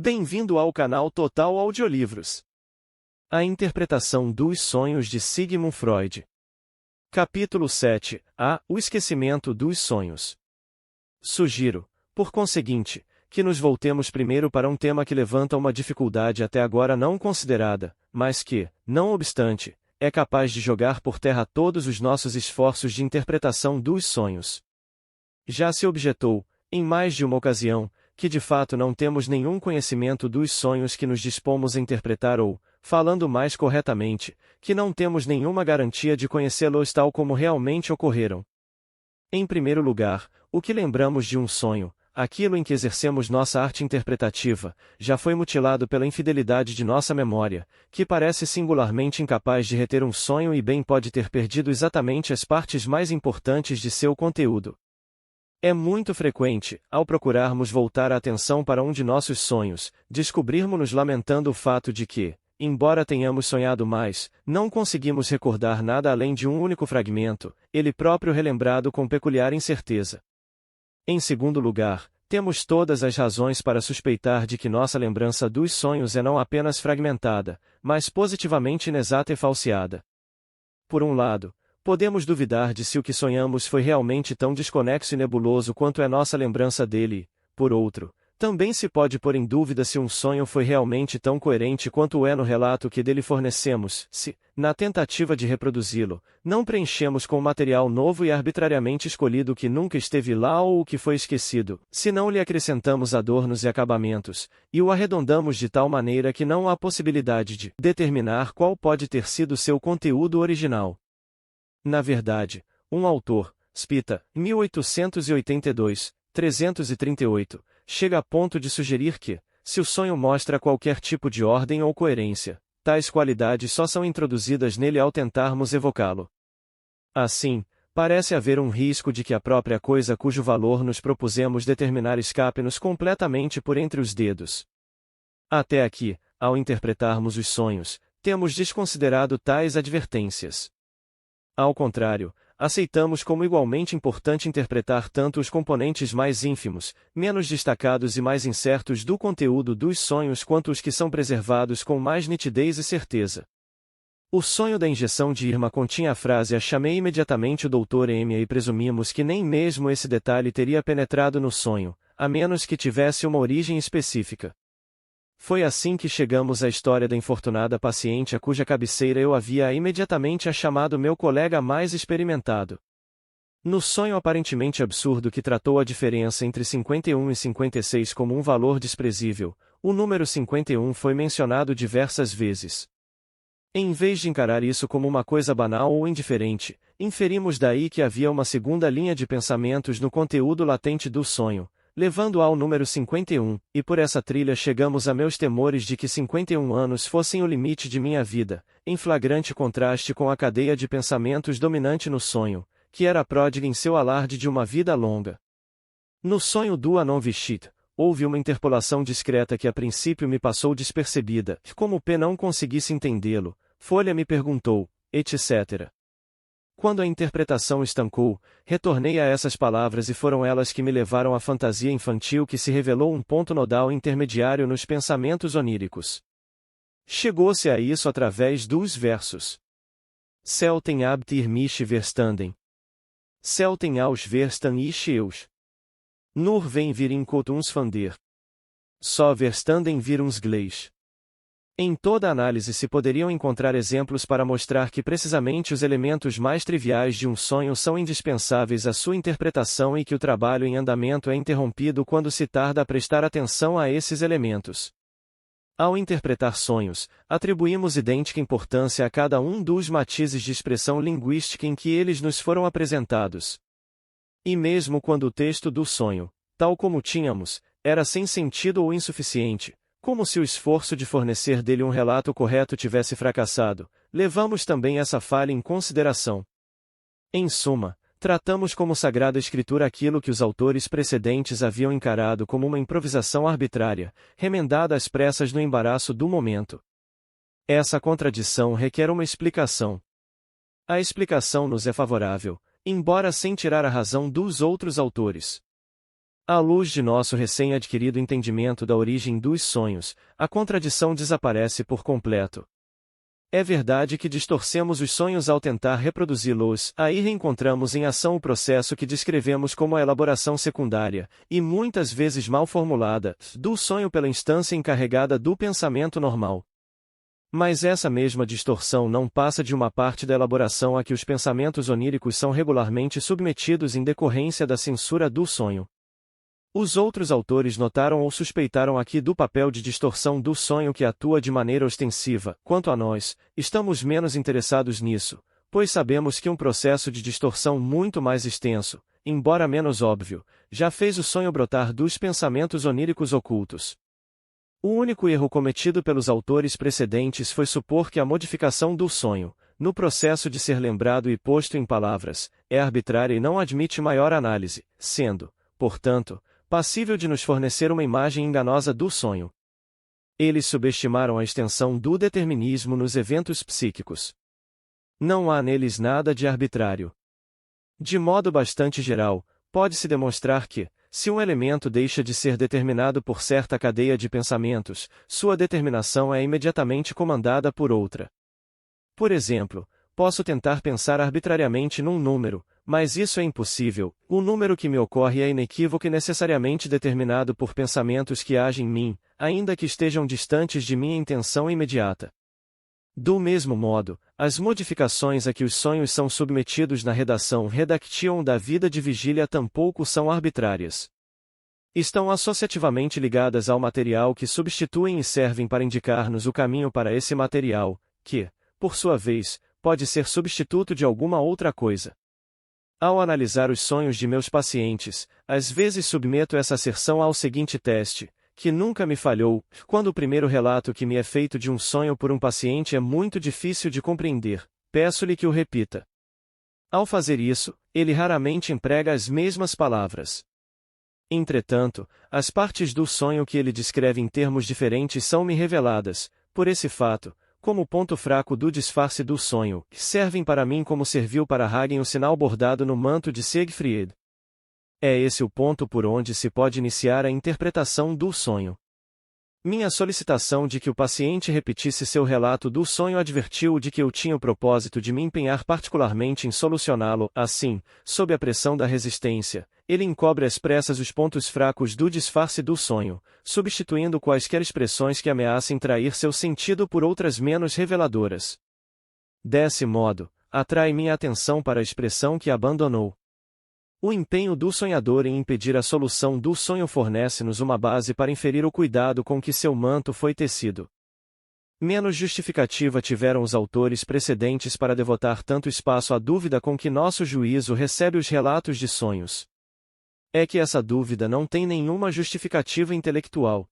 Bem-vindo ao canal Total Audiolivros. A interpretação dos sonhos de Sigmund Freud. Capítulo 7. O esquecimento dos sonhos. Sugiro, por conseguinte, que nos voltemos primeiro para um tema que levanta uma dificuldade até agora não considerada, mas que, não obstante, é capaz de jogar por terra todos os nossos esforços de interpretação dos sonhos. Já se objetou, em mais de uma ocasião, que de fato não temos nenhum conhecimento dos sonhos que nos dispomos a interpretar ou, falando mais corretamente, que não temos nenhuma garantia de conhecê-los tal como realmente ocorreram. Em primeiro lugar, o que lembramos de um sonho, aquilo em que exercemos nossa arte interpretativa, já foi mutilado pela infidelidade de nossa memória, que parece singularmente incapaz de reter um sonho e bem pode ter perdido exatamente as partes mais importantes de seu conteúdo. É muito frequente, ao procurarmos voltar a atenção para um de nossos sonhos, descobrirmos-nos lamentando o fato de que, embora tenhamos sonhado mais, não conseguimos recordar nada além de um único fragmento, ele próprio relembrado com peculiar incerteza. Em segundo lugar, temos todas as razões para suspeitar de que nossa lembrança dos sonhos é não apenas fragmentada, mas positivamente inexata e falseada. Por um lado, podemos duvidar de se o que sonhamos foi realmente tão desconexo e nebuloso quanto é nossa lembrança dele, e, por outro, também se pode pôr em dúvida se um sonho foi realmente tão coerente quanto o é no relato que dele fornecemos, se, na tentativa de reproduzi-lo, não preenchemos com material novo e arbitrariamente escolhido o que nunca esteve lá ou o que foi esquecido, se não lhe acrescentamos adornos e acabamentos, e o arredondamos de tal maneira que não há possibilidade de determinar qual pode ter sido seu conteúdo original. Na verdade, um autor, Spita, 1882, 338, chega a ponto de sugerir que, se o sonho mostra qualquer tipo de ordem ou coerência, tais qualidades só são introduzidas nele ao tentarmos evocá-lo. Assim, parece haver um risco de que a própria coisa cujo valor nos propusemos determinar escape-nos completamente por entre os dedos. Até aqui, ao interpretarmos os sonhos, temos desconsiderado tais advertências. Ao contrário, aceitamos como igualmente importante interpretar tanto os componentes mais ínfimos, menos destacados e mais incertos do conteúdo dos sonhos quanto os que são preservados com mais nitidez e certeza. O sonho da injeção de Irma continha a frase "a chamei imediatamente o Dr. M" e presumimos que nem mesmo esse detalhe teria penetrado no sonho, a menos que tivesse uma origem específica. Foi assim que chegamos à história da infortunada paciente a cuja cabeceira eu havia imediatamente chamado meu colega mais experimentado. No sonho aparentemente absurdo que tratou a diferença entre 51 e 56 como um valor desprezível, o número 51 foi mencionado diversas vezes. Em vez de encarar isso como uma coisa banal ou indiferente, inferimos daí que havia uma segunda linha de pensamentos no conteúdo latente do sonho, levando ao número 51, e por essa trilha chegamos a meus temores de que 51 anos fossem o limite de minha vida, em flagrante contraste com a cadeia de pensamentos dominante no sonho, que era pródiga em seu alarde de uma vida longa. No sonho do Anon-Vishit, houve uma interpolação discreta que a princípio me passou despercebida, e como P não conseguisse entendê-lo, Folha me perguntou, etc. Quando a interpretação estancou, retornei a essas palavras e foram elas que me levaram à fantasia infantil que se revelou um ponto nodal intermediário nos pensamentos oníricos. Chegou-se a isso através dos versos. Selten abtir mich verstanden. Selten aus verstan ich eus. Nur wenn wir in kot uns fander. Só verstanden wir uns gleich. Em toda análise se poderiam encontrar exemplos para mostrar que precisamente os elementos mais triviais de um sonho são indispensáveis à sua interpretação e que o trabalho em andamento é interrompido quando se tarda a prestar atenção a esses elementos. Ao interpretar sonhos, atribuímos idêntica importância a cada um dos matizes de expressão linguística em que eles nos foram apresentados. E mesmo quando o texto do sonho, tal como tínhamos, era sem sentido ou insuficiente, como se o esforço de fornecer dele um relato correto tivesse fracassado, levamos também essa falha em consideração. Em suma, tratamos como Sagrada Escritura aquilo que os autores precedentes haviam encarado como uma improvisação arbitrária, remendada às pressas no embaraço do momento. Essa contradição requer uma explicação. A explicação nos é favorável, embora sem tirar a razão dos outros autores. À luz de nosso recém-adquirido entendimento da origem dos sonhos, a contradição desaparece por completo. É verdade que distorcemos os sonhos ao tentar reproduzi-los, aí reencontramos em ação o processo que descrevemos como a elaboração secundária, e muitas vezes mal formulada, do sonho pela instância encarregada do pensamento normal. Mas essa mesma distorção não passa de uma parte da elaboração a que os pensamentos oníricos são regularmente submetidos em decorrência da censura do sonho. Os outros autores notaram ou suspeitaram aqui do papel de distorção do sonho que atua de maneira ostensiva. Quanto a nós, estamos menos interessados nisso, pois sabemos que um processo de distorção muito mais extenso, embora menos óbvio, já fez o sonho brotar dos pensamentos oníricos ocultos. O único erro cometido pelos autores precedentes foi supor que a modificação do sonho, no processo de ser lembrado e posto em palavras, é arbitrária e não admite maior análise, sendo, portanto, passível de nos fornecer uma imagem enganosa do sonho. Eles subestimaram a extensão do determinismo nos eventos psíquicos. Não há neles nada de arbitrário. De modo bastante geral, pode-se demonstrar que, se um elemento deixa de ser determinado por certa cadeia de pensamentos, sua determinação é imediatamente comandada por outra. Por exemplo, posso tentar pensar arbitrariamente num número, mas isso é impossível. O número que me ocorre é inequívoco e necessariamente determinado por pensamentos que agem em mim, ainda que estejam distantes de minha intenção imediata. Do mesmo modo, as modificações a que os sonhos são submetidos na redação redaction da vida de vigília tampouco são arbitrárias. Estão associativamente ligadas ao material que substituem e servem para indicar-nos o caminho para esse material, que, por sua vez, pode ser substituto de alguma outra coisa. Ao analisar os sonhos de meus pacientes, às vezes submeto essa asserção ao seguinte teste, que nunca me falhou: quando o primeiro relato que me é feito de um sonho por um paciente é muito difícil de compreender, peço-lhe que o repita. Ao fazer isso, ele raramente emprega as mesmas palavras. Entretanto, as partes do sonho que ele descreve em termos diferentes são-me reveladas, por esse fato, como ponto fraco do disfarce do sonho, que servem para mim como serviu para Hagen o sinal bordado no manto de Siegfried. É esse o ponto por onde se pode iniciar a interpretação do sonho. Minha solicitação de que o paciente repetisse seu relato do sonho advertiu-o de que eu tinha o propósito de me empenhar particularmente em solucioná-lo. Assim, sob a pressão da resistência, ele encobre às pressas os pontos fracos do disfarce do sonho, substituindo quaisquer expressões que ameacem trair seu sentido por outras menos reveladoras. Desse modo, atrai minha atenção para a expressão que abandonou. O empenho do sonhador em impedir a solução do sonho fornece-nos uma base para inferir o cuidado com que seu manto foi tecido. Menos justificativa tiveram os autores precedentes para devotar tanto espaço à dúvida com que nosso juízo recebe os relatos de sonhos. É que essa dúvida não tem nenhuma justificativa intelectual.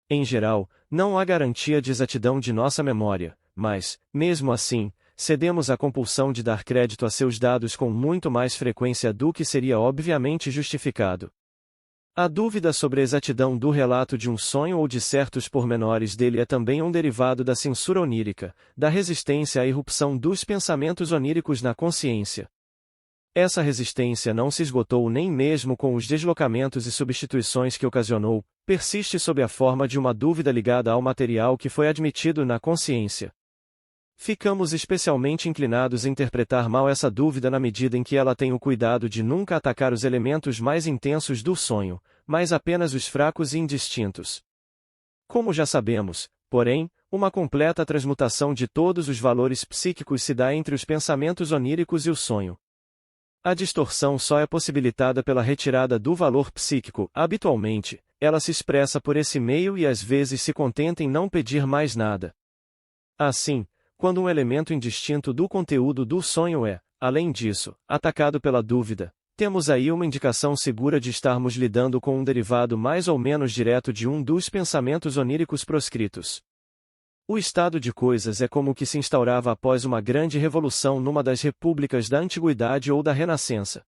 Em geral, não há garantia de exatidão de nossa memória, mas, mesmo assim, cedemos à compulsão de dar crédito a seus dados com muito mais frequência do que seria obviamente justificado. A dúvida sobre a exatidão do relato de um sonho ou de certos pormenores dele é também um derivado da censura onírica, da resistência à irrupção dos pensamentos oníricos na consciência. Essa resistência não se esgotou nem mesmo com os deslocamentos e substituições que ocasionou, persiste sob a forma de uma dúvida ligada ao material que foi admitido na consciência. Ficamos especialmente inclinados a interpretar mal essa dúvida na medida em que ela tem o cuidado de nunca atacar os elementos mais intensos do sonho, mas apenas os fracos e indistintos. Como já sabemos, porém, uma completa transmutação de todos os valores psíquicos se dá entre os pensamentos oníricos e o sonho. A distorção só é possibilitada pela retirada do valor psíquico. Habitualmente, ela se expressa por esse meio e às vezes se contenta em não pedir mais nada. Assim, quando um elemento indistinto do conteúdo do sonho é, além disso, atacado pela dúvida, temos aí uma indicação segura de estarmos lidando com um derivado mais ou menos direto de um dos pensamentos oníricos proscritos. O estado de coisas é como o que se instaurava após uma grande revolução numa das repúblicas da Antiguidade ou da Renascença.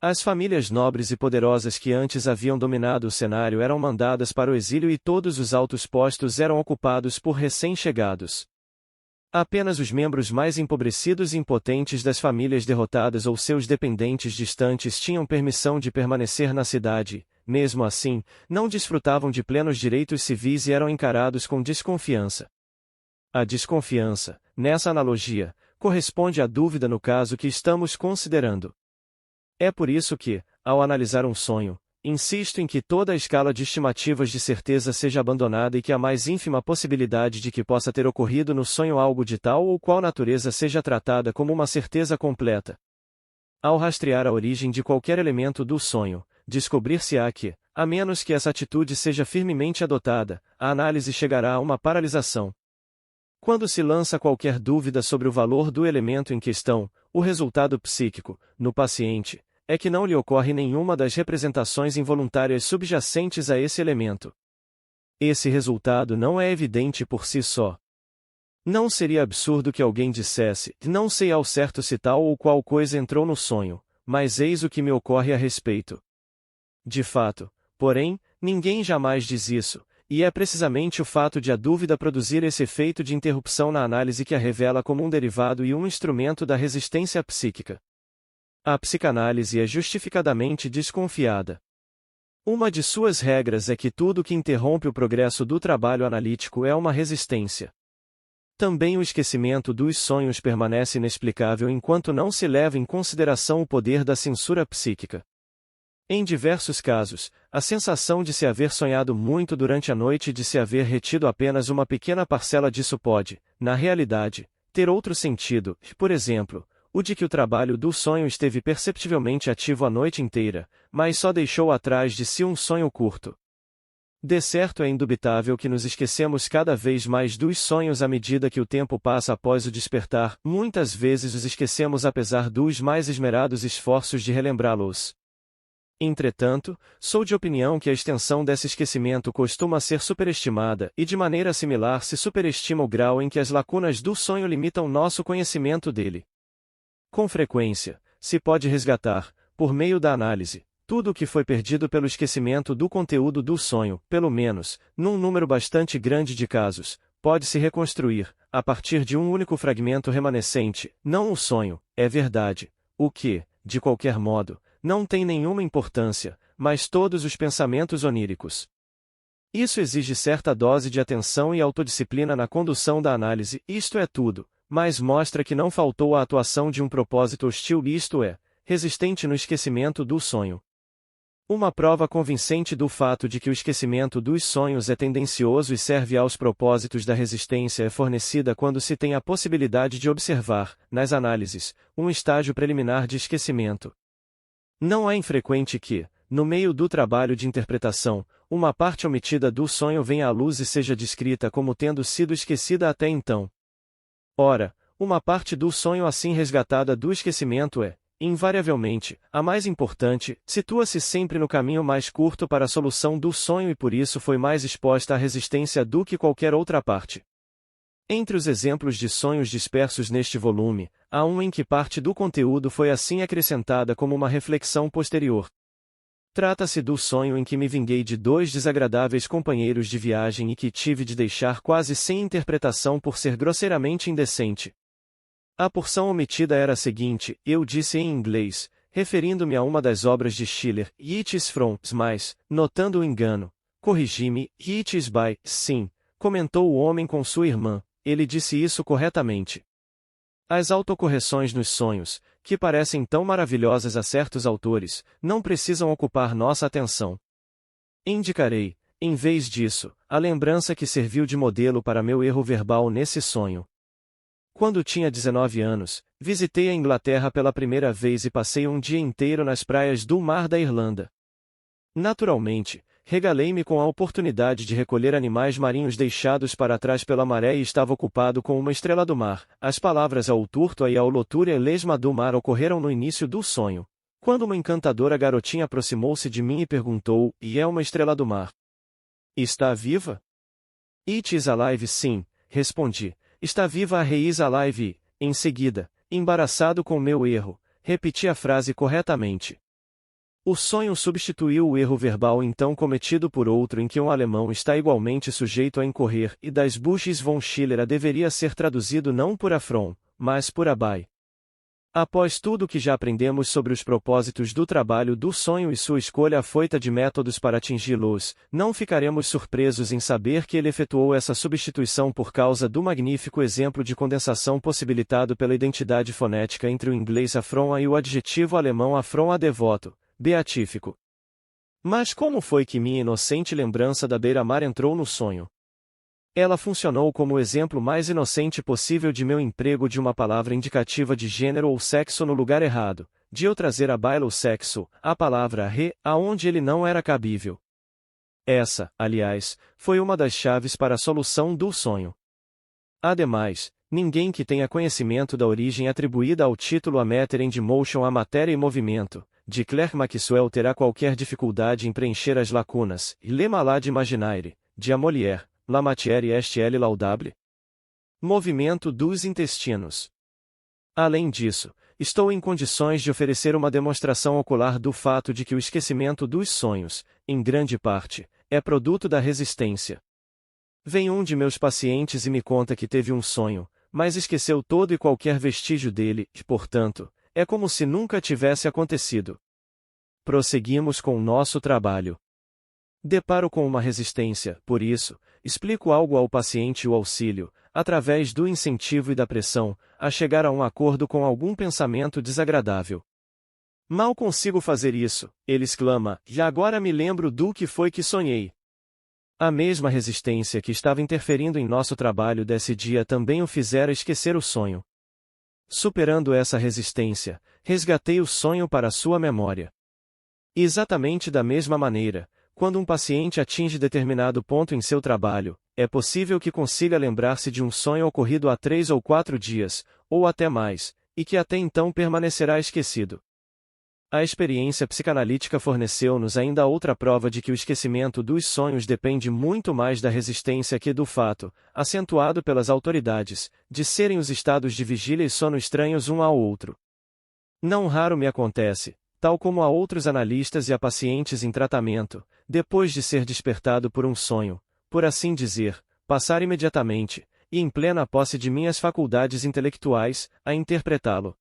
As famílias nobres e poderosas que antes haviam dominado o cenário eram mandadas para o exílio e todos os altos postos eram ocupados por recém-chegados. Apenas os membros mais empobrecidos e impotentes das famílias derrotadas ou seus dependentes distantes tinham permissão de permanecer na cidade, mesmo assim, não desfrutavam de plenos direitos civis e eram encarados com desconfiança. A desconfiança, nessa analogia, corresponde à dúvida no caso que estamos considerando. É por isso que, ao analisar um sonho, insisto em que toda a escala de estimativas de certeza seja abandonada e que a mais ínfima possibilidade de que possa ter ocorrido no sonho algo de tal ou qual natureza seja tratada como uma certeza completa. Ao rastrear a origem de qualquer elemento do sonho, descobrir-se-á que, a menos que essa atitude seja firmemente adotada, a análise chegará a uma paralisação. Quando se lança qualquer dúvida sobre o valor do elemento em questão, o resultado psíquico, no paciente, é que não lhe ocorre nenhuma das representações involuntárias subjacentes a esse elemento. Esse resultado não é evidente por si só. Não seria absurdo que alguém dissesse, não sei ao certo se tal ou qual coisa entrou no sonho, mas eis o que me ocorre a respeito. De fato, porém, ninguém jamais diz isso, e é precisamente o fato de a dúvida produzir esse efeito de interrupção na análise que a revela como um derivado e um instrumento da resistência psíquica. A psicanálise é justificadamente desconfiada. Uma de suas regras é que tudo que interrompe o progresso do trabalho analítico é uma resistência. Também o esquecimento dos sonhos permanece inexplicável enquanto não se leva em consideração o poder da censura psíquica. Em diversos casos, a sensação de se haver sonhado muito durante a noite e de se haver retido apenas uma pequena parcela disso pode, na realidade, ter outro sentido, por exemplo, o de que o trabalho do sonho esteve perceptivelmente ativo a noite inteira, mas só deixou atrás de si um sonho curto. De certo é indubitável que nos esquecemos cada vez mais dos sonhos à medida que o tempo passa após o despertar, muitas vezes os esquecemos apesar dos mais esmerados esforços de relembrá-los. Entretanto, sou de opinião que a extensão desse esquecimento costuma ser superestimada e de maneira similar se superestima o grau em que as lacunas do sonho limitam nosso conhecimento dele. Com frequência, se pode resgatar, por meio da análise, tudo o que foi perdido pelo esquecimento do conteúdo do sonho, pelo menos, num número bastante grande de casos, pode-se reconstruir, a partir de um único fragmento remanescente, não o sonho, é verdade, o que, de qualquer modo, não tem nenhuma importância, mas todos os pensamentos oníricos. Isso exige certa dose de atenção e autodisciplina na condução da análise, isto é tudo, mas mostra que não faltou a atuação de um propósito hostil, isto é, resistente no esquecimento do sonho. Uma prova convincente do fato de que o esquecimento dos sonhos é tendencioso e serve aos propósitos da resistência é fornecida quando se tem a possibilidade de observar, nas análises, um estágio preliminar de esquecimento. Não é infrequente que, no meio do trabalho de interpretação, uma parte omitida do sonho venha à luz e seja descrita como tendo sido esquecida até então. Ora, uma parte do sonho assim resgatada do esquecimento é, invariavelmente, a mais importante, situa-se sempre no caminho mais curto para a solução do sonho e por isso foi mais exposta à resistência do que qualquer outra parte. Entre os exemplos de sonhos dispersos neste volume, há um em que parte do conteúdo foi assim acrescentada como uma reflexão posterior. Trata-se do sonho em que me vinguei de 2 desagradáveis companheiros de viagem e que tive de deixar quase sem interpretação por ser grosseiramente indecente. A porção omitida era a seguinte, eu disse em inglês, referindo-me a uma das obras de Schiller, It is from, mas, notando o engano, corrigi-me, It is by, sim, comentou o homem com sua irmã, ele disse isso corretamente. As autocorreções nos sonhos, que parecem tão maravilhosas a certos autores, não precisam ocupar nossa atenção. Indicarei, em vez disso, a lembrança que serviu de modelo para meu erro verbal nesse sonho. Quando tinha 19 anos, visitei a Inglaterra pela primeira vez e passei um dia inteiro nas praias do mar da Irlanda. Naturalmente, regalei-me com a oportunidade de recolher animais marinhos deixados para trás pela maré e estava ocupado com uma estrela do mar. As palavras ao turto e ao loture lesma do mar ocorreram no início do sonho, quando uma encantadora garotinha aproximou-se de mim e perguntou, e é uma estrela do mar? Está viva? It is alive, sim, respondi. Está viva a He is alive e, em seguida, embaraçado com meu erro, repeti a frase corretamente. O sonho substituiu o erro verbal então cometido por outro em que um alemão está igualmente sujeito a incorrer, e das Buches von Schiller deveria ser traduzido não por Afron, mas por Abai. Após tudo o que já aprendemos sobre os propósitos do trabalho do sonho e sua escolha afoita de métodos para atingi-los, não ficaremos surpresos em saber que ele efetuou essa substituição por causa do magnífico exemplo de condensação possibilitado pela identidade fonética entre o inglês Afron e o adjetivo alemão Afron a devoto, beatífico. Mas como foi que minha inocente lembrança da beira-mar entrou no sonho? Ela funcionou como o exemplo mais inocente possível de meu emprego de uma palavra indicativa de gênero ou sexo no lugar errado, de eu trazer à baila o sexo, a palavra re, aonde ele não era cabível. Essa, aliás, foi uma das chaves para a solução do sonho. Ademais, ninguém que tenha conhecimento da origem atribuída ao título A Matter and Motion, a matéria e movimento, de Clerc Maxwell terá qualquer dificuldade em preencher as lacunas, e Le Malade Imaginaire, de Amolière, La matière est-elle laudable? Movimento dos intestinos. Além disso, estou em condições de oferecer uma demonstração ocular do fato de que o esquecimento dos sonhos, em grande parte, é produto da resistência. Vem um de meus pacientes e me conta que teve um sonho, mas esqueceu todo e qualquer vestígio dele, e, portanto, é como se nunca tivesse acontecido. Prosseguimos com nosso trabalho. Deparo com uma resistência, por isso, explico algo ao paciente e o auxílio, através do incentivo e da pressão, a chegar a um acordo com algum pensamento desagradável. Mal consigo fazer isso, ele exclama, e agora me lembro do que foi que sonhei. A mesma resistência que estava interferindo em nosso trabalho desse dia também o fizera esquecer o sonho. Superando essa resistência, resgatei o sonho para sua memória. Exatamente da mesma maneira, quando um paciente atinge determinado ponto em seu trabalho, é possível que consiga lembrar-se de um sonho ocorrido há 3 ou 4 dias, ou até mais, e que até então permanecerá esquecido. A experiência psicanalítica forneceu-nos ainda outra prova de que o esquecimento dos sonhos depende muito mais da resistência que do fato, acentuado pelas autoridades, de serem os estados de vigília e sono estranhos um ao outro. Não raro me acontece, tal como a outros analistas e a pacientes em tratamento, depois de ser despertado por um sonho, por assim dizer, passar imediatamente, e em plena posse de minhas faculdades intelectuais, a interpretá-lo.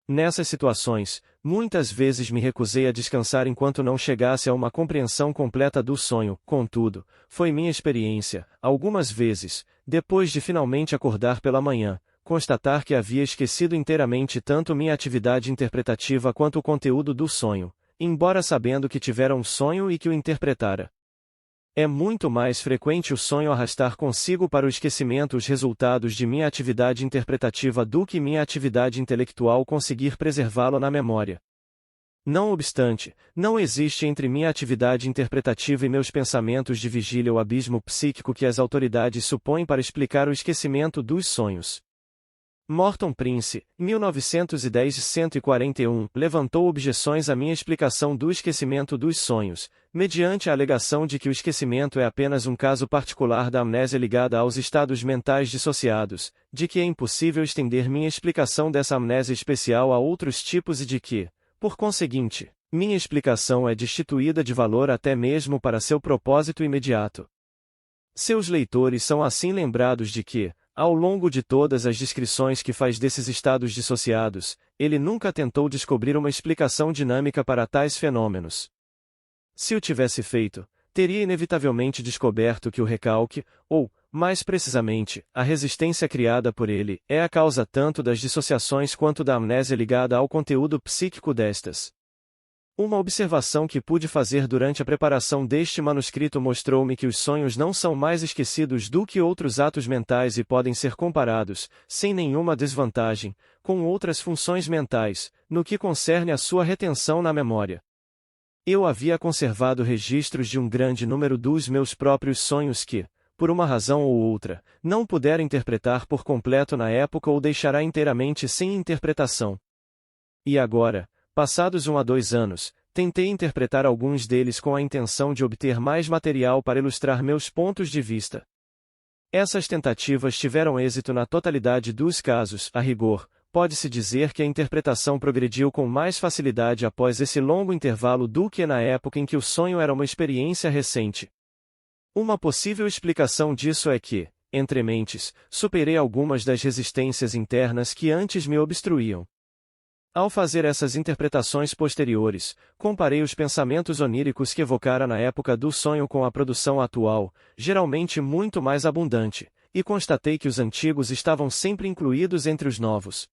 Nessas situações, muitas vezes me recusei a descansar enquanto não chegasse a uma compreensão completa do sonho, contudo, foi minha experiência, algumas vezes, depois de finalmente acordar pela manhã, constatar que havia esquecido inteiramente tanto minha atividade interpretativa quanto o conteúdo do sonho, embora sabendo que tivera um sonho e que o interpretara. É muito mais frequente o sonho arrastar consigo para o esquecimento os resultados de minha atividade interpretativa do que minha atividade intelectual conseguir preservá-lo na memória. Não obstante, não existe entre minha atividade interpretativa e meus pensamentos de vigília o abismo psíquico que as autoridades supõem para explicar o esquecimento dos sonhos. Morton Prince, 1910-141, levantou objeções à minha explicação do esquecimento dos sonhos, mediante a alegação de que o esquecimento é apenas um caso particular da amnésia ligada aos estados mentais dissociados, de que é impossível estender minha explicação dessa amnésia especial a outros tipos e de que, por conseguinte, minha explicação é destituída de valor até mesmo para seu propósito imediato. Seus leitores são assim lembrados de que, ao longo de todas as descrições que faz desses estados dissociados, ele nunca tentou descobrir uma explicação dinâmica para tais fenômenos. Se o tivesse feito, teria inevitavelmente descoberto que o recalque, ou, mais precisamente, a resistência criada por ele, é a causa tanto das dissociações quanto da amnésia ligada ao conteúdo psíquico destas. Uma observação que pude fazer durante a preparação deste manuscrito mostrou-me que os sonhos não são mais esquecidos do que outros atos mentais e podem ser comparados, sem nenhuma desvantagem, com outras funções mentais, no que concerne à sua retenção na memória. Eu havia conservado registros de um grande número dos meus próprios sonhos que, por uma razão ou outra, não pudera interpretar por completo na época ou deixará inteiramente sem interpretação. E agora, passados 1 a 2 anos, tentei interpretar alguns deles com a intenção de obter mais material para ilustrar meus pontos de vista. Essas tentativas tiveram êxito na totalidade dos casos, a rigor, pode-se dizer que a interpretação progrediu com mais facilidade após esse longo intervalo do que na época em que o sonho era uma experiência recente. Uma possível explicação disso é que, entre mentes, superei algumas das resistências internas que antes me obstruíam. Ao fazer essas interpretações posteriores, comparei os pensamentos oníricos que evocara na época do sonho com a produção atual, geralmente muito mais abundante, e constatei que os antigos estavam sempre incluídos entre os novos.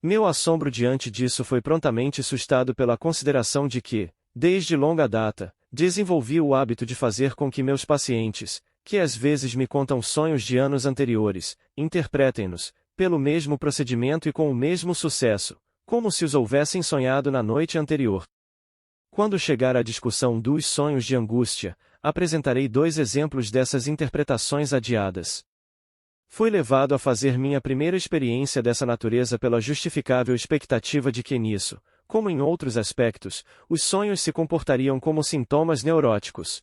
Meu assombro diante disso foi prontamente sustado pela consideração de que, desde longa data, desenvolvi o hábito de fazer com que meus pacientes, que às vezes me contam sonhos de anos anteriores, interpretem-nos, pelo mesmo procedimento e com o mesmo sucesso, como se os houvessem sonhado na noite anterior. Quando chegar à discussão dos sonhos de angústia, apresentarei 2 exemplos dessas interpretações adiadas. Fui levado a fazer minha primeira experiência dessa natureza pela justificável expectativa de que nisso, como em outros aspectos, os sonhos se comportariam como sintomas neuróticos.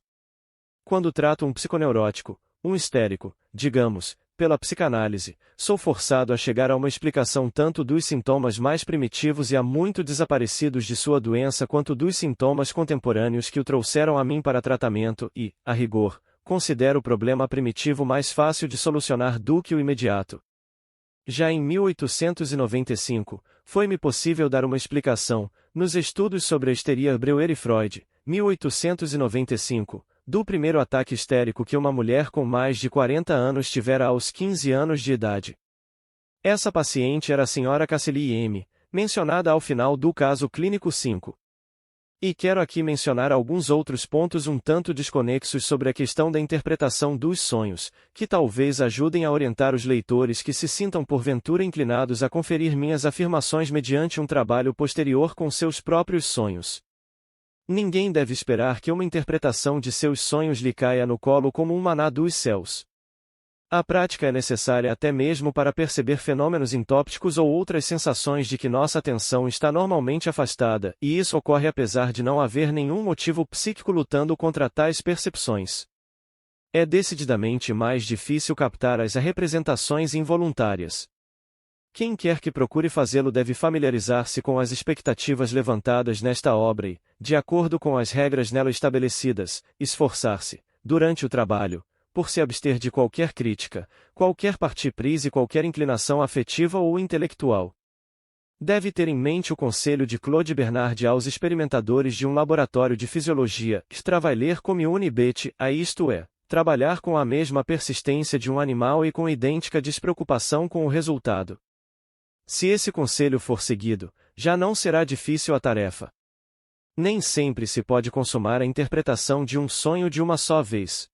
Quando trato um psiconeurótico, um histérico, digamos, pela psicanálise, sou forçado a chegar a uma explicação tanto dos sintomas mais primitivos e há muito desaparecidos de sua doença quanto dos sintomas contemporâneos que o trouxeram a mim para tratamento e, a rigor, considero o problema primitivo mais fácil de solucionar do que o imediato. Já em 1895, foi-me possível dar uma explicação, nos estudos sobre a histeria Breuer e Freud, 1895, do primeiro ataque histérico que uma mulher com mais de 40 anos tivera aos 15 anos de idade. Essa paciente era a Sra. Cassilie M., mencionada ao final do caso clínico 5. E quero aqui mencionar alguns outros pontos um tanto desconexos sobre a questão da interpretação dos sonhos, que talvez ajudem a orientar os leitores que se sintam porventura inclinados a conferir minhas afirmações mediante um trabalho posterior com seus próprios sonhos. Ninguém deve esperar que uma interpretação de seus sonhos lhe caia no colo como um maná dos céus. A prática é necessária até mesmo para perceber fenômenos entópicos ou outras sensações de que nossa atenção está normalmente afastada, e isso ocorre apesar de não haver nenhum motivo psíquico lutando contra tais percepções. É decididamente mais difícil captar as representações involuntárias. Quem quer que procure fazê-lo deve familiarizar-se com as expectativas levantadas nesta obra e, de acordo com as regras nela estabelecidas, esforçar-se, durante o trabalho, por se abster de qualquer crítica, qualquer parti-pris e qualquer inclinação afetiva ou intelectual. Deve ter em mente o conselho de Claude Bernard aos experimentadores de um laboratório de fisiologia, travailler comme une bête, isto é, trabalhar com a mesma persistência de um animal e com idêntica despreocupação com o resultado. Se esse conselho for seguido, já não será difícil a tarefa. Nem sempre se pode consumar a interpretação de um sonho de uma só vez.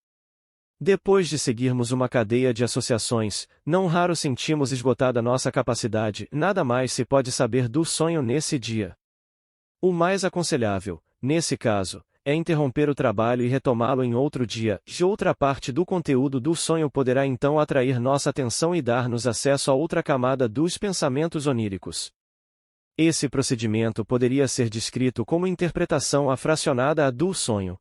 Depois de seguirmos uma cadeia de associações, não raro sentimos esgotada nossa capacidade, nada mais se pode saber do sonho nesse dia. O mais aconselhável, nesse caso, é interromper o trabalho e retomá-lo em outro dia, e outra parte do conteúdo do sonho poderá então atrair nossa atenção e dar-nos acesso a outra camada dos pensamentos oníricos. Esse procedimento poderia ser descrito como interpretação afracionada do sonho.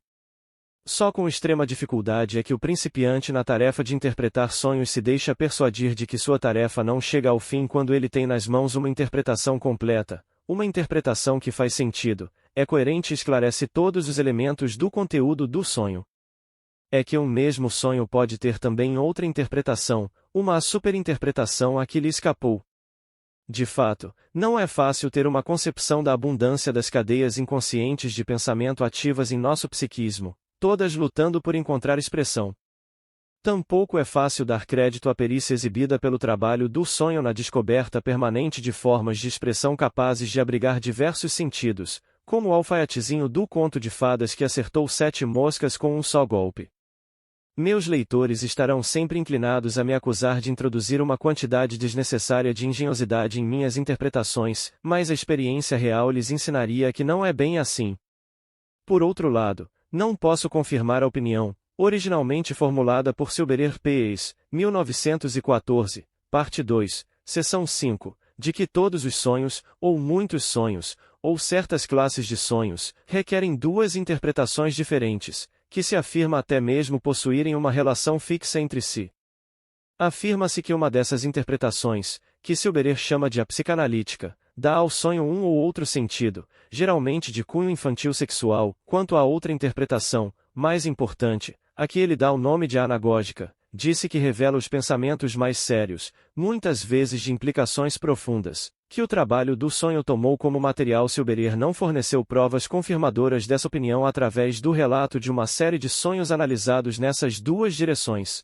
Só com extrema dificuldade é que o principiante na tarefa de interpretar sonhos se deixa persuadir de que sua tarefa não chega ao fim quando ele tem nas mãos uma interpretação completa, uma interpretação que faz sentido, é coerente e esclarece todos os elementos do conteúdo do sonho. É que um mesmo sonho pode ter também outra interpretação, uma superinterpretação a que lhe escapou. De fato, não é fácil ter uma concepção da abundância das cadeias inconscientes de pensamento ativas em nosso psiquismo, todas lutando por encontrar expressão. Tampouco é fácil dar crédito à perícia exibida pelo trabalho do sonho na descoberta permanente de formas de expressão capazes de abrigar diversos sentidos, como o alfaiatezinho do conto de fadas que acertou 7 moscas com um só golpe. Meus leitores estarão sempre inclinados a me acusar de introduzir uma quantidade desnecessária de engenhosidade em minhas interpretações, mas a experiência real lhes ensinaria que não é bem assim. Por outro lado, não posso confirmar a opinião, originalmente formulada por Silberer P.S., 1914, parte 2, seção 5, de que todos os sonhos, ou muitos sonhos, ou certas classes de sonhos, requerem 2 interpretações diferentes, que se afirma até mesmo possuírem uma relação fixa entre si. Afirma-se que uma dessas interpretações, que Silberer chama de a psicanalítica, dá ao sonho um ou outro sentido, geralmente de cunho infantil sexual, quanto a outra interpretação, mais importante, a que ele dá o nome de anagógica, disse que revela os pensamentos mais sérios, muitas vezes de implicações profundas, que o trabalho do sonho tomou como material. Silberer não forneceu provas confirmadoras dessa opinião através do relato de uma série de sonhos analisados nessas duas direções.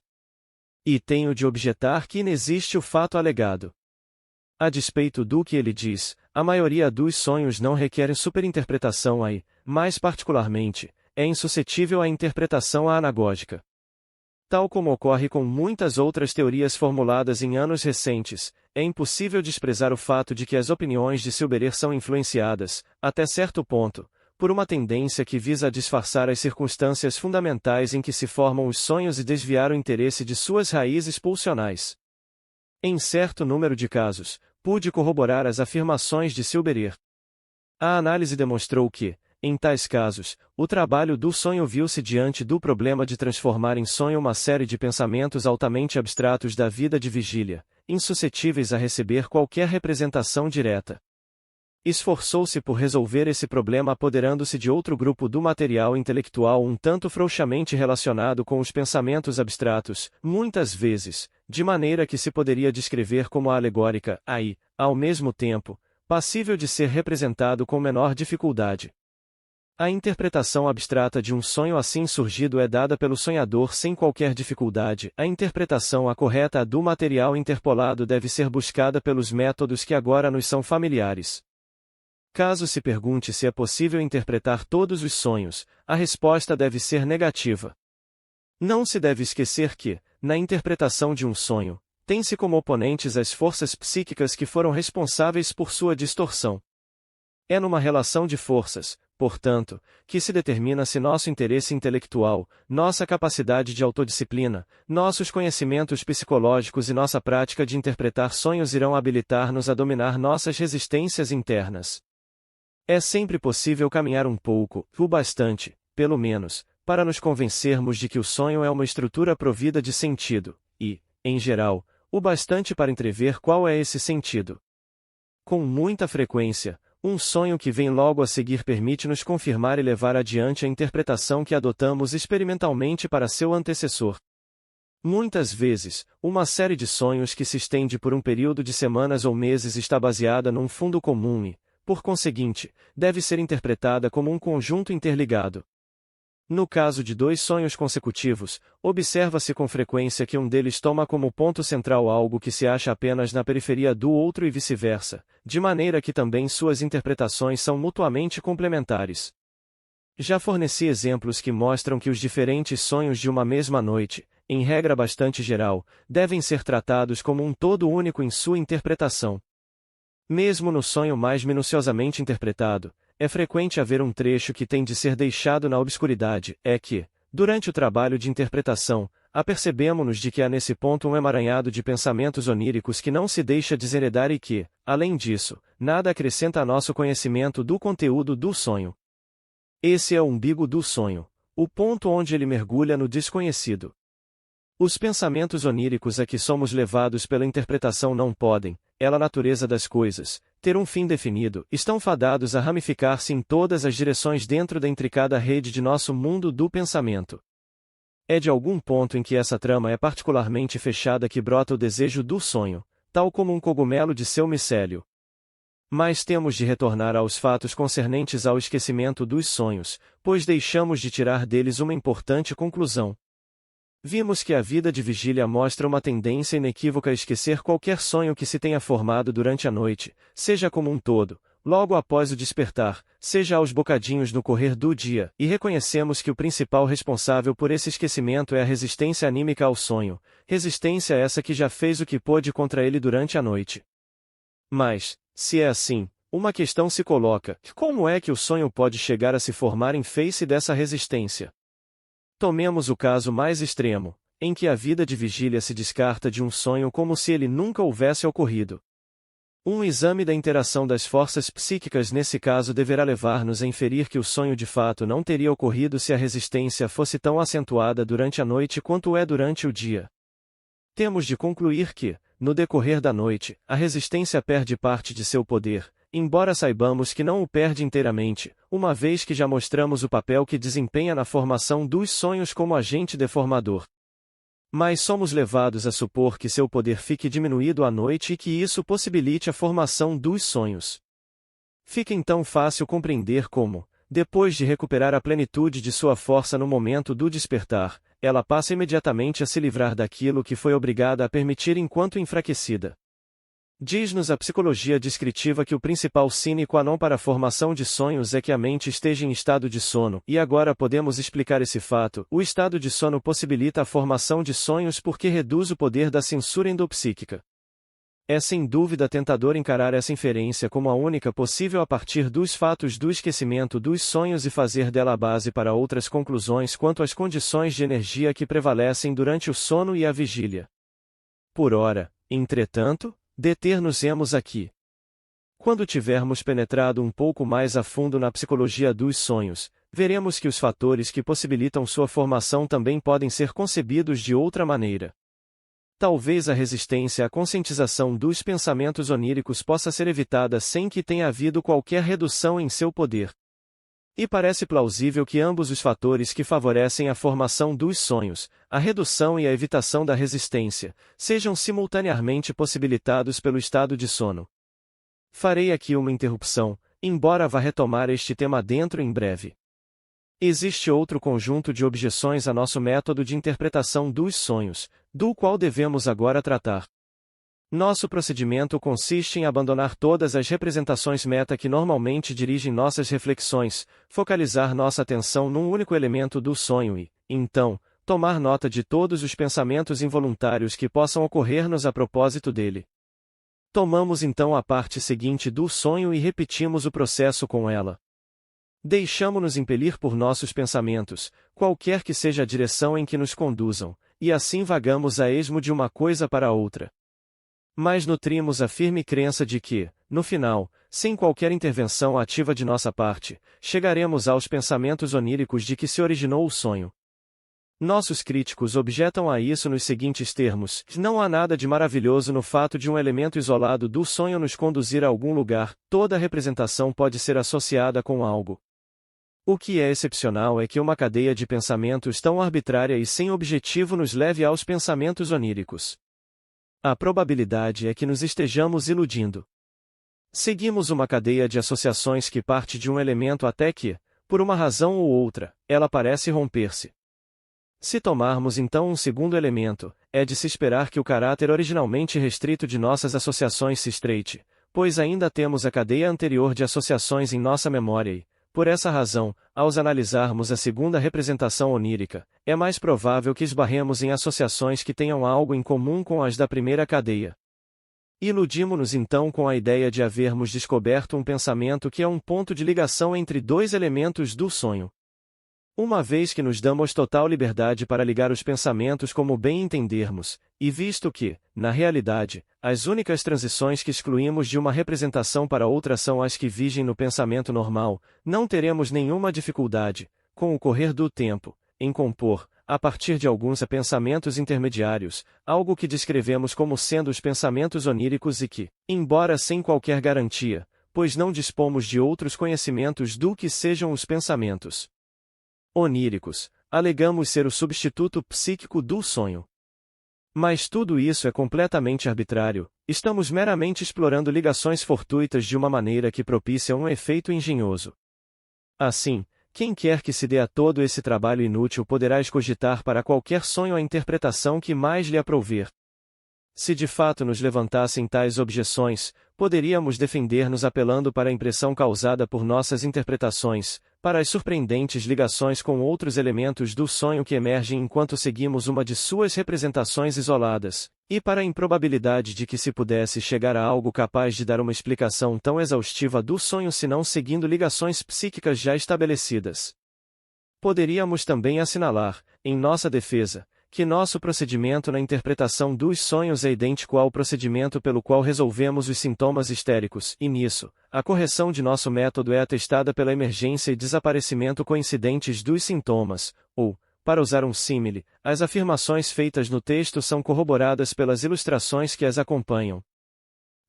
E tenho de objetar que inexiste o fato alegado. A despeito do que ele diz, a maioria dos sonhos não requerem superinterpretação e, mais particularmente, é insuscetível à interpretação anagógica. Tal como ocorre com muitas outras teorias formuladas em anos recentes, é impossível desprezar o fato de que as opiniões de Silberer são influenciadas, até certo ponto, por uma tendência que visa disfarçar as circunstâncias fundamentais em que se formam os sonhos e desviar o interesse de suas raízes pulsionais. Em certo número de casos, pude corroborar as afirmações de Silberer. A análise demonstrou que, em tais casos, o trabalho do sonho viu-se diante do problema de transformar em sonho uma série de pensamentos altamente abstratos da vida de vigília, insuscetíveis a receber qualquer representação direta. Esforçou-se por resolver esse problema apoderando-se de outro grupo do material intelectual um tanto frouxamente relacionado com os pensamentos abstratos, muitas vezes, de maneira que se poderia descrever como alegórica, e, ao mesmo tempo, passível de ser representado com menor dificuldade. A interpretação abstrata de um sonho assim surgido é dada pelo sonhador sem qualquer dificuldade. A interpretação correta do material interpolado deve ser buscada pelos métodos que agora nos são familiares. Caso se pergunte se é possível interpretar todos os sonhos, a resposta deve ser negativa. Não se deve esquecer que, na interpretação de um sonho, tem-se como oponentes as forças psíquicas que foram responsáveis por sua distorção. É numa relação de forças, portanto, que se determina se nosso interesse intelectual, nossa capacidade de autodisciplina, nossos conhecimentos psicológicos e nossa prática de interpretar sonhos irão habilitar-nos a dominar nossas resistências internas. É sempre possível caminhar um pouco, o bastante, pelo menos, para nos convencermos de que o sonho é uma estrutura provida de sentido, e, em geral, o bastante para entrever qual é esse sentido. Com muita frequência, um sonho que vem logo a seguir permite-nos confirmar e levar adiante a interpretação que adotamos experimentalmente para seu antecessor. Muitas vezes, uma série de sonhos que se estende por um período de semanas ou meses está baseada num fundo comum e, por conseguinte, deve ser interpretada como um conjunto interligado. No caso de dois sonhos consecutivos, observa-se com frequência que um deles toma como ponto central algo que se acha apenas na periferia do outro e vice-versa, de maneira que também suas interpretações são mutuamente complementares. Já forneci exemplos que mostram que os diferentes sonhos de uma mesma noite, em regra bastante geral, devem ser tratados como um todo único em sua interpretação. Mesmo no sonho mais minuciosamente interpretado, é frequente haver um trecho que tem de ser deixado na obscuridade. É que, durante o trabalho de interpretação, apercebemo-nos de que há nesse ponto um emaranhado de pensamentos oníricos que não se deixa desheredar e que, além disso, nada acrescenta a nosso conhecimento do conteúdo do sonho. Esse é o umbigo do sonho, o ponto onde ele mergulha no desconhecido. Os pensamentos oníricos a que somos levados pela interpretação não podem, pela natureza das coisas, ter um fim definido, estão fadados a ramificar-se em todas as direções dentro da intricada rede de nosso mundo do pensamento. É de algum ponto em que essa trama é particularmente fechada que brota o desejo do sonho, tal como um cogumelo de seu micélio. Mas temos de retornar aos fatos concernentes ao esquecimento dos sonhos, pois deixamos de tirar deles uma importante conclusão. Vimos que a vida de vigília mostra uma tendência inequívoca a esquecer qualquer sonho que se tenha formado durante a noite, seja como um todo, logo após o despertar, seja aos bocadinhos no correr do dia, e reconhecemos que o principal responsável por esse esquecimento é a resistência anímica ao sonho, resistência essa que já fez o que pôde contra ele durante a noite. Mas, se é assim, uma questão se coloca: como é que o sonho pode chegar a se formar em face dessa resistência? Tomemos o caso mais extremo, em que a vida de vigília se descarta de um sonho como se ele nunca houvesse ocorrido. Um exame da interação das forças psíquicas nesse caso deverá levar-nos a inferir que o sonho de fato não teria ocorrido se a resistência fosse tão acentuada durante a noite quanto é durante o dia. temos de concluir que, no decorrer da noite, a resistência perde parte de seu poder, embora saibamos que não o perde inteiramente, uma vez que já mostramos o papel que desempenha na formação dos sonhos como agente deformador. Mas somos levados a supor que seu poder fique diminuído à noite e que isso possibilite a formação dos sonhos. Fica então fácil compreender como, depois de recuperar a plenitude de sua força no momento do despertar, ela passa imediatamente a se livrar daquilo que foi obrigada a permitir enquanto enfraquecida. Diz-nos a psicologia descritiva que o principal sine qua non para a formação de sonhos é que a mente esteja em estado de sono, e agora podemos explicar esse fato. O estado de sono possibilita a formação de sonhos porque reduz o poder da censura endopsíquica. É sem dúvida tentador encarar essa inferência como a única possível a partir dos fatos do esquecimento dos sonhos e fazer dela a base para outras conclusões quanto às condições de energia que prevalecem durante o sono e a vigília. Por ora, entretanto, deter-nos-emos aqui. Quando tivermos penetrado um pouco mais a fundo na psicologia dos sonhos, veremos que os fatores que possibilitam sua formação também podem ser concebidos de outra maneira. Talvez a resistência à conscientização dos pensamentos oníricos possa ser evitada sem que tenha havido qualquer redução em seu poder. E parece plausível que ambos os fatores que favorecem a formação dos sonhos, a redução e a evitação da resistência, sejam simultaneamente possibilitados pelo estado de sono. Farei aqui uma interrupção, embora vá retomar este tema dentro em breve. Existe outro conjunto de objeções a nosso método de interpretação dos sonhos, do qual devemos agora tratar. Nosso procedimento consiste em abandonar todas as representações meta que normalmente dirigem nossas reflexões, focalizar nossa atenção num único elemento do sonho e, então, tomar nota de todos os pensamentos involuntários que possam ocorrer-nos a propósito dele. Tomamos então a parte seguinte do sonho e repetimos o processo com ela. Deixamo-nos impelir por nossos pensamentos, qualquer que seja a direção em que nos conduzam, e assim vagamos a esmo de uma coisa para outra. Mas nutrimos a firme crença de que, no final, sem qualquer intervenção ativa de nossa parte, chegaremos aos pensamentos oníricos de que se originou o sonho. Nossos críticos objetam a isso nos seguintes termos: não há nada de maravilhoso no fato de um elemento isolado do sonho nos conduzir a algum lugar, toda representação pode ser associada com algo. O que é excepcional é que uma cadeia de pensamentos tão arbitrária e sem objetivo nos leve aos pensamentos oníricos. A probabilidade é que nos estejamos iludindo. Seguimos uma cadeia de associações que parte de um elemento até que, por uma razão ou outra, ela parece romper-se. Se tomarmos então um segundo elemento, é de se esperar que o caráter originalmente restrito de nossas associações se estreite, pois ainda temos a cadeia anterior de associações em nossa memória e, por essa razão, ao analisarmos a segunda representação onírica, é mais provável que esbarremos em associações que tenham algo em comum com as da primeira cadeia. Iludimo-nos então com a ideia de havermos descoberto um pensamento que é um ponto de ligação entre dois elementos do sonho. Uma vez que nos damos total liberdade para ligar os pensamentos como bem entendermos, e visto que, na realidade, as únicas transições que excluímos de uma representação para outra são as que vigem no pensamento normal, não teremos nenhuma dificuldade, com o correr do tempo, em compor, a partir de alguns pensamentos intermediários, algo que descrevemos como sendo os pensamentos oníricos e que, embora sem qualquer garantia, pois não dispomos de outros conhecimentos do que sejam os pensamentos oníricos, alegamos ser o substituto psíquico do sonho. Mas tudo isso é completamente arbitrário, estamos meramente explorando ligações fortuitas de uma maneira que propicia um efeito engenhoso. Assim, quem quer que se dê a todo esse trabalho inútil poderá escogitar para qualquer sonho a interpretação que mais lhe aprouver. Se de fato nos levantassem tais objeções, poderíamos defender-nos apelando para a impressão causada por nossas interpretações, para as surpreendentes ligações com outros elementos do sonho que emergem enquanto seguimos uma de suas representações isoladas, e para a improbabilidade de que se pudesse chegar a algo capaz de dar uma explicação tão exaustiva do sonho senão seguindo ligações psíquicas já estabelecidas. Poderíamos também assinalar, em nossa defesa, que nosso procedimento na interpretação dos sonhos é idêntico ao procedimento pelo qual resolvemos os sintomas histéricos, e nisso, a correção de nosso método é atestada pela emergência e desaparecimento coincidentes dos sintomas, ou, para usar um símile, as afirmações feitas no texto são corroboradas pelas ilustrações que as acompanham.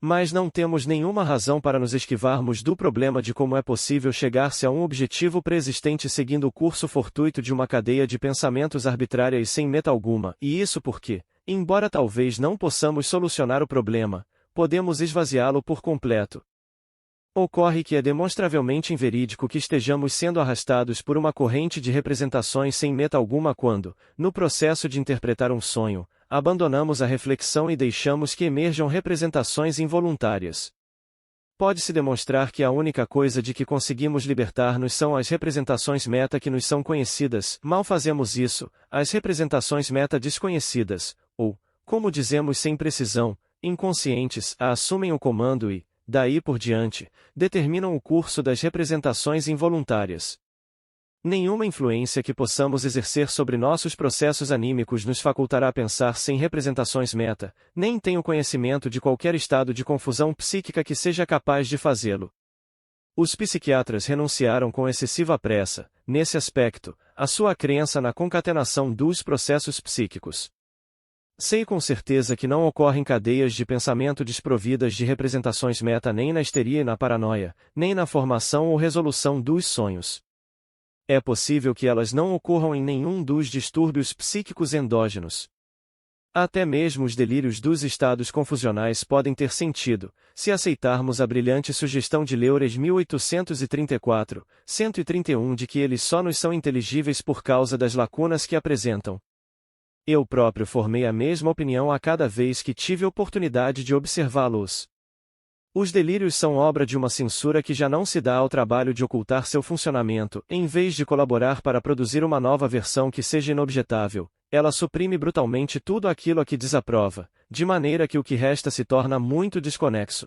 Mas não temos nenhuma razão para nos esquivarmos do problema de como é possível chegar-se a um objetivo pré-existente seguindo o curso fortuito de uma cadeia de pensamentos arbitrária e sem meta alguma, e isso porque, embora talvez não possamos solucionar o problema, podemos esvaziá-lo por completo. Ocorre que é demonstravelmente inverídico que estejamos sendo arrastados por uma corrente de representações sem meta alguma quando, no processo de interpretar um sonho, abandonamos a reflexão e deixamos que emerjam representações involuntárias. Pode-se demonstrar que a única coisa de que conseguimos libertar-nos são as representações meta que nos são conhecidas. Mal fazemos isso, as representações meta desconhecidas, ou, como dizemos sem precisão, inconscientes, assumem o comando e, daí por diante, determinam o curso das representações involuntárias. Nenhuma influência que possamos exercer sobre nossos processos anímicos nos facultará a pensar sem representações meta, nem tem o conhecimento de qualquer estado de confusão psíquica que seja capaz de fazê-lo. Os psiquiatras renunciaram com excessiva pressa, nesse aspecto, à sua crença na concatenação dos processos psíquicos. Sei com certeza que não ocorrem cadeias de pensamento desprovidas de representações meta nem na histeria e na paranoia, nem na formação ou resolução dos sonhos. É possível que elas não ocorram em nenhum dos distúrbios psíquicos endógenos. Até mesmo os delírios dos estados confusionais podem ter sentido, se aceitarmos a brilhante sugestão de Leures 1834, 131 de que eles só nos são inteligíveis por causa das lacunas que apresentam. Eu próprio formei a mesma opinião a cada vez que tive oportunidade de observá-los. Os delírios são obra de uma censura que já não se dá ao trabalho de ocultar seu funcionamento, em vez de colaborar para produzir uma nova versão que seja inobjetável, ela suprime brutalmente tudo aquilo a que desaprova, de maneira que o que resta se torna muito desconexo.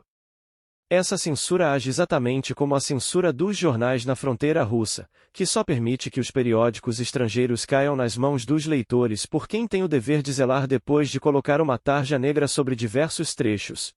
Essa censura age exatamente como a censura dos jornais na fronteira russa, que só permite que os periódicos estrangeiros caiam nas mãos dos leitores por quem tem o dever de zelar depois de colocar uma tarja negra sobre diversos trechos.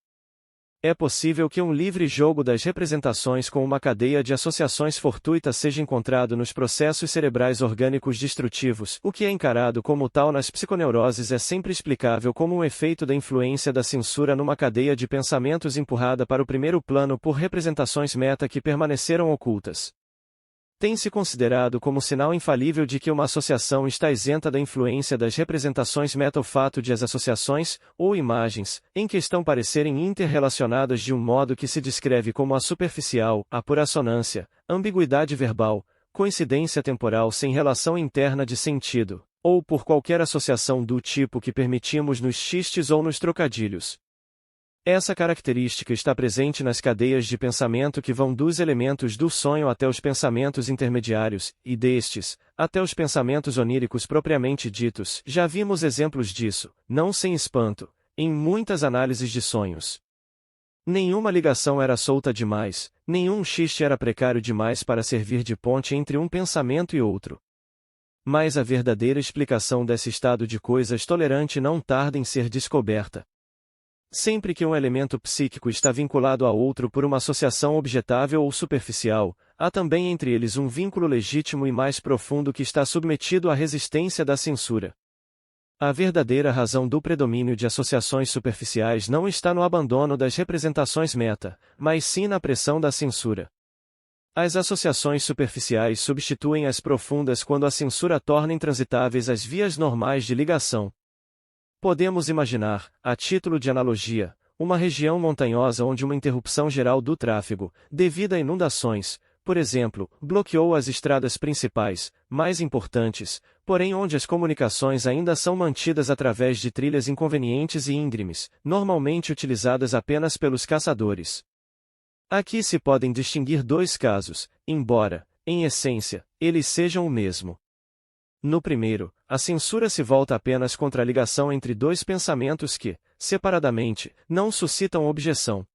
É possível que um livre jogo das representações com uma cadeia de associações fortuita seja encontrado nos processos cerebrais orgânicos destrutivos. O que é encarado como tal nas psiconeuroses é sempre explicável como um efeito da influência da censura numa cadeia de pensamentos empurrada para o primeiro plano por representações meta que permaneceram ocultas. Tem-se considerado como sinal infalível de que uma associação está isenta da influência das representações meta o fato de as associações, ou imagens, em questão parecerem interrelacionadas de um modo que se descreve como a superficial, a pura assonância, ambiguidade verbal, coincidência temporal sem relação interna de sentido, ou por qualquer associação do tipo que permitimos nos xistes ou nos trocadilhos. Essa característica está presente nas cadeias de pensamento que vão dos elementos do sonho até os pensamentos intermediários, e destes, até os pensamentos oníricos propriamente ditos. Já vimos exemplos disso, não sem espanto, em muitas análises de sonhos. Nenhuma ligação era solta demais, nenhum xiste era precário demais para servir de ponte entre um pensamento e outro. Mas a verdadeira explicação desse estado de coisas tolerante não tarda em ser descoberta. Sempre que um elemento psíquico está vinculado a outro por uma associação objetável ou superficial, há também entre eles um vínculo legítimo e mais profundo que está submetido à resistência da censura. A verdadeira razão do predomínio de associações superficiais não está no abandono das representações meta, mas sim na pressão da censura. As associações superficiais substituem as profundas quando a censura torna intransitáveis as vias normais de ligação. Podemos imaginar, a título de analogia, uma região montanhosa onde uma interrupção geral do tráfego, devido a inundações, por exemplo, bloqueou as estradas principais, mais importantes, porém onde as comunicações ainda são mantidas através de trilhas inconvenientes e íngremes, normalmente utilizadas apenas pelos caçadores. Aqui se podem distinguir dois casos, embora, em essência, eles sejam o mesmo. No primeiro, a censura se volta apenas contra a ligação entre dois pensamentos que, separadamente, não suscitam objeção.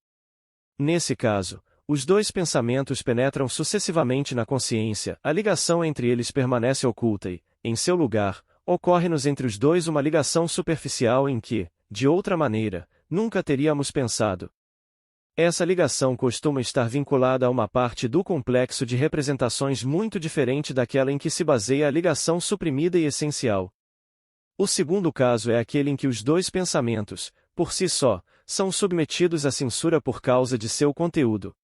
Nesse caso, os dois pensamentos penetram sucessivamente na consciência, a ligação entre eles permanece oculta e, em seu lugar, ocorre-nos entre os dois uma ligação superficial em que, de outra maneira, nunca teríamos pensado. Essa ligação costuma estar vinculada a uma parte do complexo de representações muito diferente daquela em que se baseia a ligação suprimida e essencial. O segundo caso é aquele em que os dois pensamentos, por si só, são submetidos à censura por causa de seu conteúdo.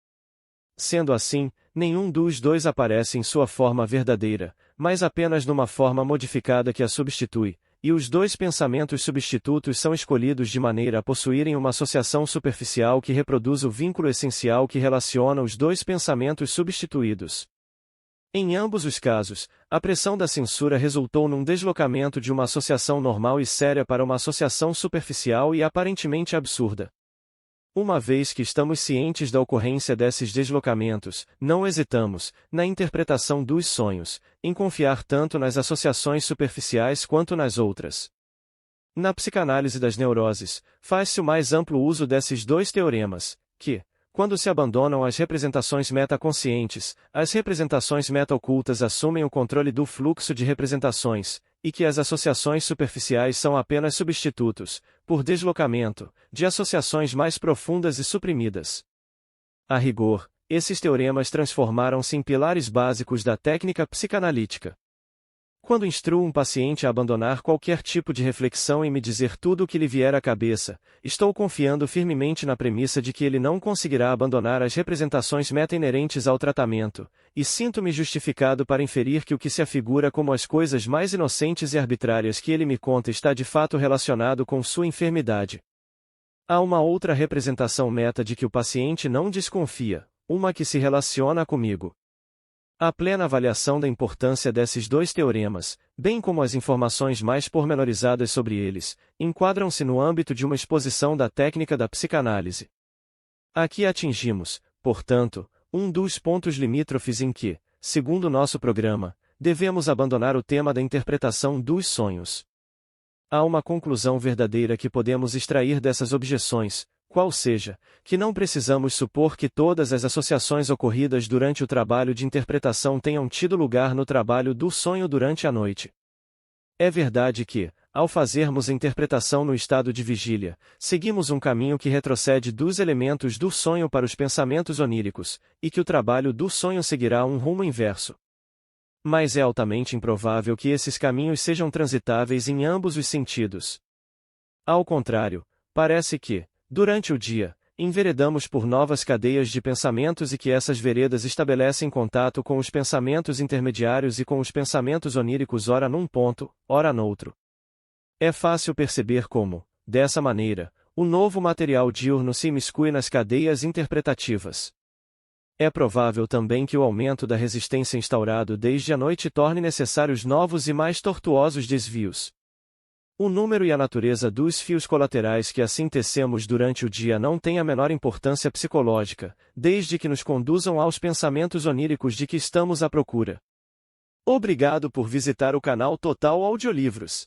Sendo assim, nenhum dos dois aparece em sua forma verdadeira, mas apenas numa forma modificada que a substitui, e os dois pensamentos substitutos são escolhidos de maneira a possuírem uma associação superficial que reproduz o vínculo essencial que relaciona os dois pensamentos substituídos. Em ambos os casos, a pressão da censura resultou num deslocamento de uma associação normal e séria para uma associação superficial e aparentemente absurda. Uma vez que estamos cientes da ocorrência desses deslocamentos, não hesitamos, na interpretação dos sonhos, em confiar tanto nas associações superficiais quanto nas outras. Na psicanálise das neuroses, faz-se o mais amplo uso desses dois teoremas, que, quando se abandonam as representações metaconscientes, as representações meta-ocultas assumem o controle do fluxo de representações, e que as associações superficiais são apenas substitutos, por deslocamento, de associações mais profundas e suprimidas. A rigor, esses teoremas transformaram-se em pilares básicos da técnica psicanalítica. Quando instruo um paciente a abandonar qualquer tipo de reflexão e me dizer tudo o que lhe vier à cabeça, estou confiando firmemente na premissa de que ele não conseguirá abandonar as representações meta-inerentes ao tratamento, e sinto-me justificado para inferir que o que se afigura como as coisas mais inocentes e arbitrárias que ele me conta está de fato relacionado com sua enfermidade. Há uma outra representação meta de que o paciente não desconfia, uma que se relaciona comigo. A plena avaliação da importância desses dois teoremas, bem como as informações mais pormenorizadas sobre eles, enquadram-se no âmbito de uma exposição da técnica da psicanálise. Aqui atingimos, portanto, um dos pontos limítrofes em que, segundo nosso programa, devemos abandonar o tema da interpretação dos sonhos. Há uma conclusão verdadeira que podemos extrair dessas objeções, qual seja, que não precisamos supor que todas as associações ocorridas durante o trabalho de interpretação tenham tido lugar no trabalho do sonho durante a noite. É verdade que, ao fazermos a interpretação no estado de vigília, seguimos um caminho que retrocede dos elementos do sonho para os pensamentos oníricos, e que o trabalho do sonho seguirá um rumo inverso. Mas é altamente improvável que esses caminhos sejam transitáveis em ambos os sentidos. Ao contrário, parece que, durante o dia, enveredamos por novas cadeias de pensamentos e que essas veredas estabelecem contato com os pensamentos intermediários e com os pensamentos oníricos ora num ponto, ora noutro. É fácil perceber como, dessa maneira, o novo material diurno se imiscui nas cadeias interpretativas. É provável também que o aumento da resistência instaurado desde a noite torne necessários novos e mais tortuosos desvios. O número e a natureza dos fios colaterais que assim tecemos durante o dia não tem a menor importância psicológica, desde que nos conduzam aos pensamentos oníricos de que estamos à procura. Obrigado por visitar o canal Total Audiolivros.